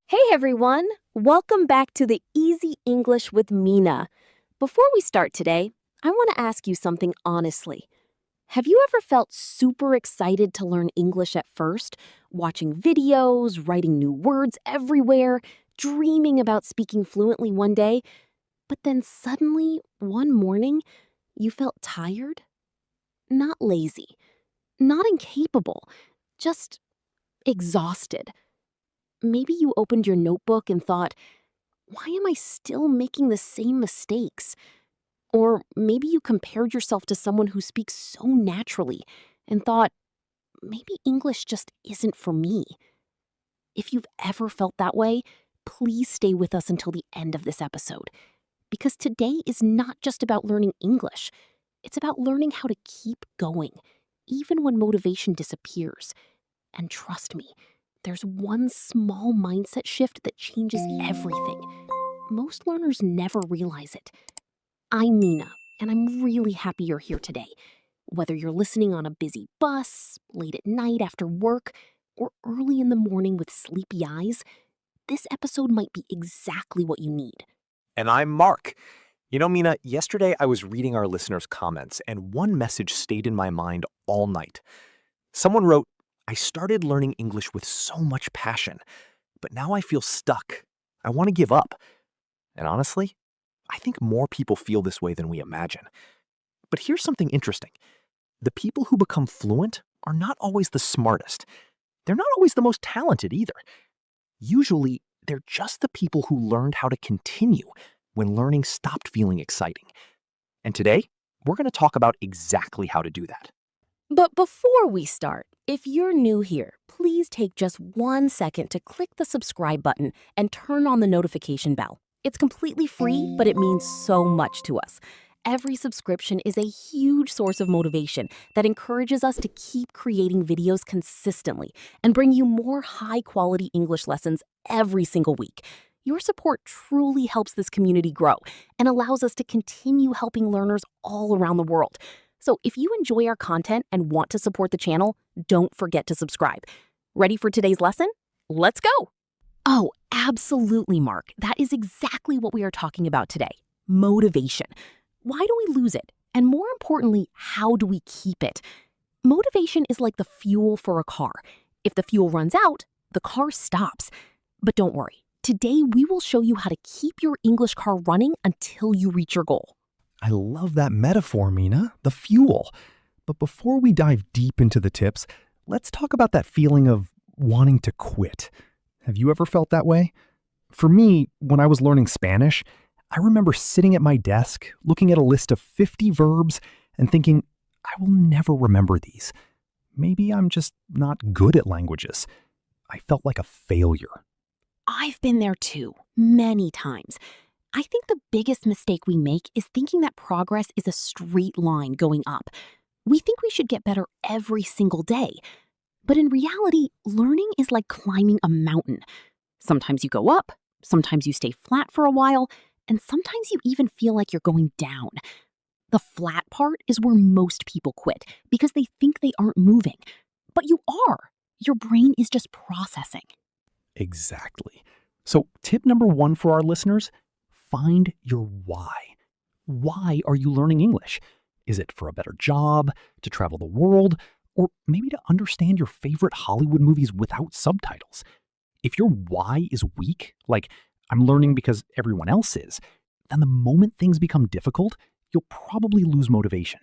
Hey everyone! Welcome back to the Easy English with Mina. Before we start today, I want to ask you something honestly. Have you ever felt super excited to learn English at first, watching videos, writing new words everywhere, dreaming about speaking fluently one day, but then suddenly, one morning, you felt tired? Not lazy, not incapable, just exhausted. Maybe you opened your notebook and thought, why am I still making the same mistakes? Or maybe you compared yourself to someone who speaks so naturally and thought, maybe English just isn't for me. If you've ever felt that way, please stay with us until the end of this episode. Because today is not just about learning English, it's about learning how to keep going, even when motivation disappears. And trust me, there's one small mindset shift that changes everything. Most learners never realize it. I'm Mina, and I'm really happy you're here today. Whether you're listening on a busy bus, late at night after work, or early in the morning with sleepy eyes, this episode might be exactly what you need. And I'm Mark. Mina, yesterday I was reading our listeners' comments, and one message stayed in my mind all night. Someone wrote, I started learning English with so much passion, but now I feel stuck. I want to give up. And honestly, I think more people feel this way than we imagine. But here's something interesting. The people who become fluent are not always the smartest. They're not always the most talented either. Usually, they're just the people who learned how to continue when learning stopped feeling exciting. And today, we're going to talk about exactly how to do that. But before we start, if you're new here, please take just 1 second to click the subscribe button and turn on the notification bell. It's completely free, but it means so much to us. Every subscription is a huge source of motivation that encourages us to keep creating videos consistently and bring you more high-quality English lessons every single week. Your support truly helps this community grow and allows us to continue helping learners all around the world. So if you enjoy our content and want to support the channel, don't forget to subscribe. Ready for today's lesson? Let's go! Oh, absolutely, Mark. That is exactly what we are talking about today. Motivation. Why do we lose it? And more importantly, how do we keep it? Motivation is like the fuel for a car. If the fuel runs out, the car stops. But don't worry. Today, we will show you how to keep your English car running until you reach your goal. I love that metaphor, Mina, the fuel. But before we dive deep into the tips, let's talk about that feeling of wanting to quit. Have you ever felt that way? For me, when I was learning Spanish, I remember sitting at my desk, looking at a list of 50 verbs and thinking, I will never remember these. Maybe I'm just not good at languages. I felt like a failure. I've been there too, many times. I think the biggest mistake we make is thinking that progress is a straight line going up. We think we should get better every single day. But in reality, learning is like climbing a mountain. Sometimes you go up, sometimes you stay flat for a while, and sometimes you even feel like you're going down. The flat part is where most people quit because they think they aren't moving. But you are. Your brain is just processing. Exactly. So, tip number one for our listeners, find your why. Why are you learning English? Is it for a better job, to travel the world, or maybe to understand your favorite Hollywood movies without subtitles? If your why is weak, like I'm learning because everyone else is, then the moment things become difficult, you'll probably lose motivation.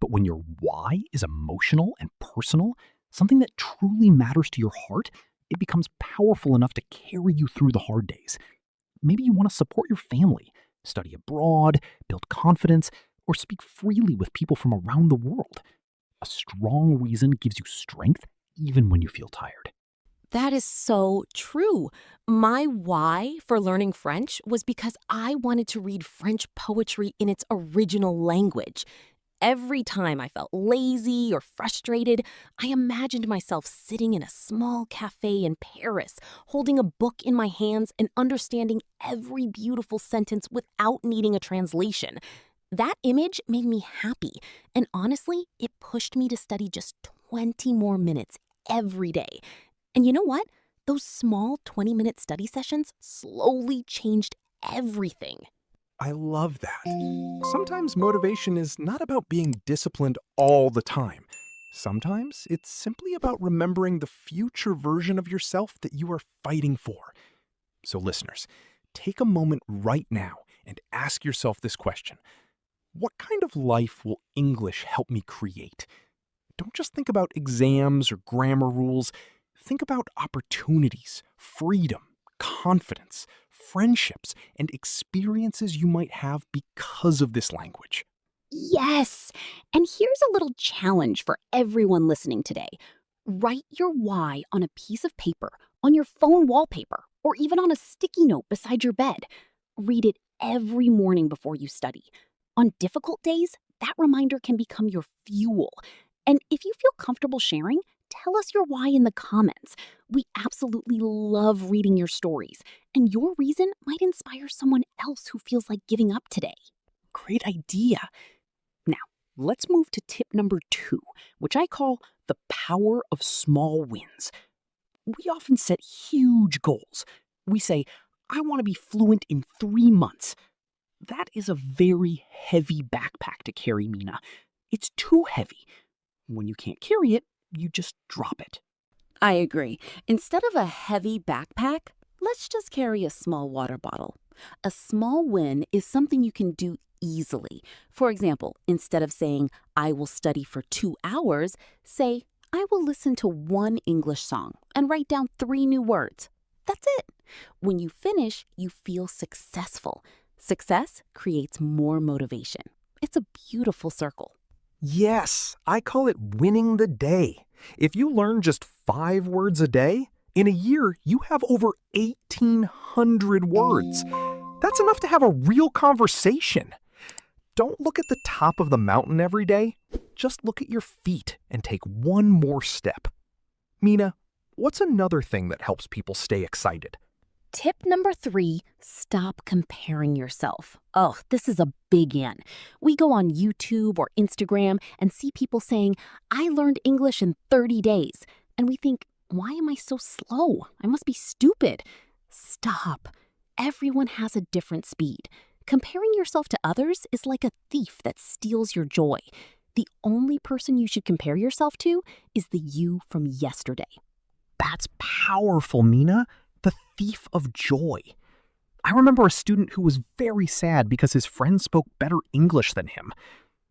But when your why is emotional and personal, something that truly matters to your heart, it becomes powerful enough to carry you through the hard days. Maybe you want to support your family, study abroad, build confidence, or speak freely with people from around the world. A strong reason gives you strength even when you feel tired. That is so true. My why for learning French was because I wanted to read French poetry in its original language. Every time I felt lazy or frustrated, I imagined myself sitting in a small cafe in Paris, holding a book in my hands and understanding every beautiful sentence without needing a translation. That image made me happy, and honestly, it pushed me to study just 20 more minutes every day. And you know what? Those small 20-minute study sessions slowly changed everything. I love that. Sometimes motivation is not about being disciplined all the time. Sometimes it's simply about remembering the future version of yourself that you are fighting for. So, listeners, take a moment right now and ask yourself this question: what kind of life will English help me create? Don't just think about exams or grammar rules. Think about opportunities, freedom, confidence, friendships, and experiences you might have because of this language. Yes! And here's a little challenge for everyone listening today. Write your why on a piece of paper, on your phone wallpaper, or even on a sticky note beside your bed. Read it every morning before you study. On difficult days, that reminder can become your fuel. And if you feel comfortable sharing, tell us your why in the comments. We absolutely love reading your stories, and your reason might inspire someone else who feels like giving up today. Great idea. Now, let's move to tip number 2, which I call the power of small wins. We often set huge goals. We say, I want to be fluent in 3 months. That is a very heavy backpack to carry, Mina. It's too heavy. When you can't carry it, you just drop it. I agree. Instead of a heavy backpack, let's just carry a small water bottle. A small win is something you can do easily. For example, instead of saying, I will study for 2 hours, say, I will listen to 1 English song and write down 3 new words. That's it. When you finish, you feel successful. Success creates more motivation. It's a beautiful circle. Yes, I call it winning the day. If you learn just 5 words a day, in a year you have over 1,800 words. That's enough to have a real conversation. Don't look at the top of the mountain every day. Just look at your feet and take one more step. Mina, what's another thing that helps people stay excited? Tip number 3, stop comparing yourself. Oh, this is a big one. We go on YouTube or Instagram and see people saying, I learned English in 30 days. And we think, why am I so slow? I must be stupid. Stop. Everyone has a different speed. Comparing yourself to others is like a thief that steals your joy. The only person you should compare yourself to is the you from yesterday. That's powerful, Mina. The thief of joy. I remember a student who was very sad because his friend spoke better English than him.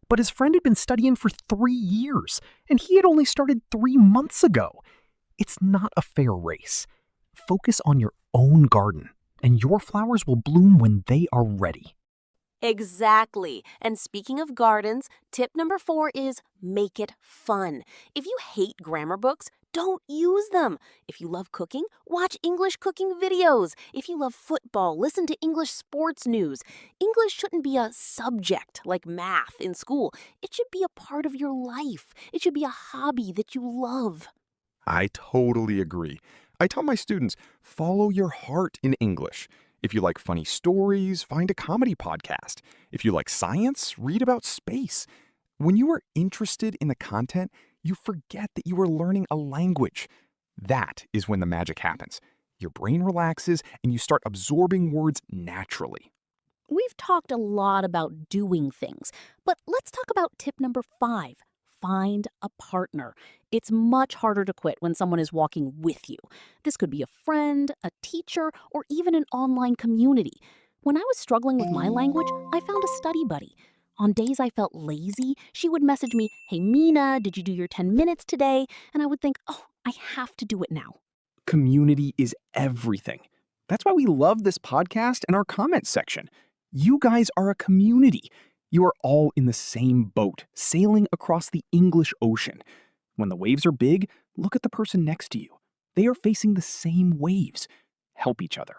But his friend had been studying for 3 years, and he had only started 3 months ago. It's not a fair race. Focus on your own garden, and your flowers will bloom when they are ready. Exactly. And speaking of gardens, tip number 4 is make it fun. If you hate grammar books, don't use them. If you love cooking, watch English cooking videos. If you love football, listen to English sports news. English shouldn't be a subject like math in school. It should be a part of your life. It should be a hobby that you love. I totally agree. I tell my students, follow your heart in English. If you like funny stories, find a comedy podcast. If you like science, read about space. When you are interested in the content, you forget that you are learning a language. That is when the magic happens. Your brain relaxes and you start absorbing words naturally. We've talked a lot about doing things, but let's talk about tip number 5. Find a partner. It's much harder to quit when someone is walking with you. This could be a friend, a teacher, or even an online community. When I was struggling with my language, I found a study buddy. On days I felt lazy, she would message me, Hey Mina, did you do your 10 minutes today? And I would think, oh, I have to do it now. Community is everything. That's why we love this podcast and our comment section. You guys are a community. You are all in the same boat, sailing across the English Ocean. When the waves are big, look at the person next to you. They are facing the same waves. Help each other.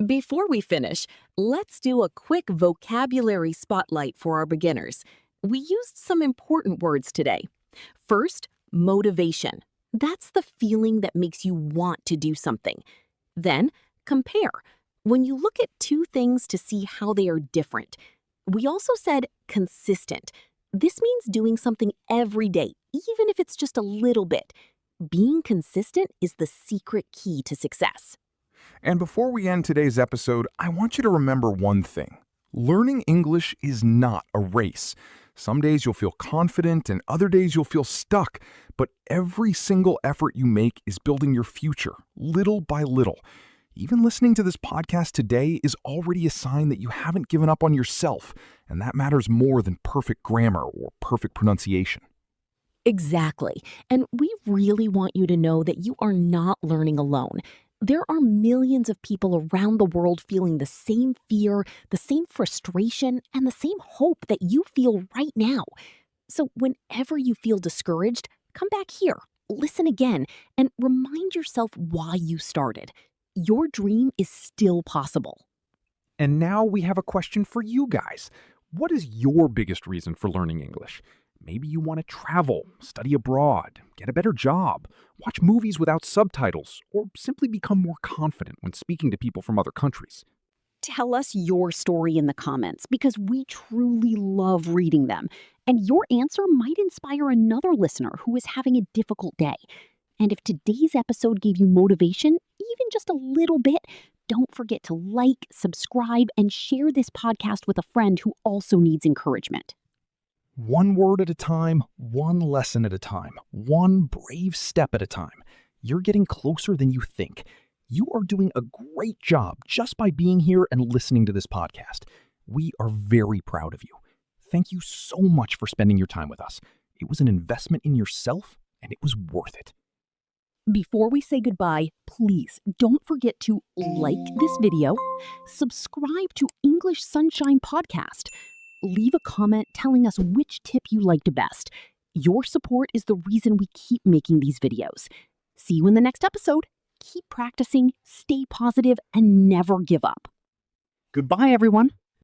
Before we finish, let's do a quick vocabulary spotlight for our beginners. We used some important words today. First, motivation. That's the feeling that makes you want to do something. Then, compare. When you look at 2 things to see how they are different. We also said consistent. This means doing something every day, even if it's just a little bit. Being consistent is the secret key to success. And before we end today's episode, I want you to remember one thing. Learning English is not a race. Some days you'll feel confident and other days you'll feel stuck, but every single effort you make is building your future, little by little. Even listening to this podcast today is already a sign that you haven't given up on yourself, and that matters more than perfect grammar or perfect pronunciation. Exactly. And we really want you to know that you are not learning alone. There are millions of people around the world feeling the same fear, the same frustration, and the same hope that you feel right now. So whenever you feel discouraged, come back here, listen again, and remind yourself why you started. Your dream is still possible. And now we have a question for you guys. What is your biggest reason for learning English? Maybe you want to travel, study abroad, get a better job, watch movies without subtitles, or simply become more confident when speaking to people from other countries. Tell us your story in the comments because we truly love reading them. And your answer might inspire another listener who is having a difficult day. And if today's episode gave you motivation, even just a little bit, don't forget to like, subscribe, and share this podcast with a friend who also needs encouragement. One word at a time, one lesson at a time, one brave step at a time. You're getting closer than you think. You are doing a great job just by being here and listening to this podcast. We are very proud of you. Thank you so much for spending your time with us. It was an investment in yourself, and it was worth it. Before we say goodbye, please don't forget to like this video, subscribe to English Sunshine Podcast, leave a comment telling us which tip you liked best. Your support is the reason we keep making these videos. See you in the next episode. Keep practicing, stay positive, and never give up. Goodbye, everyone.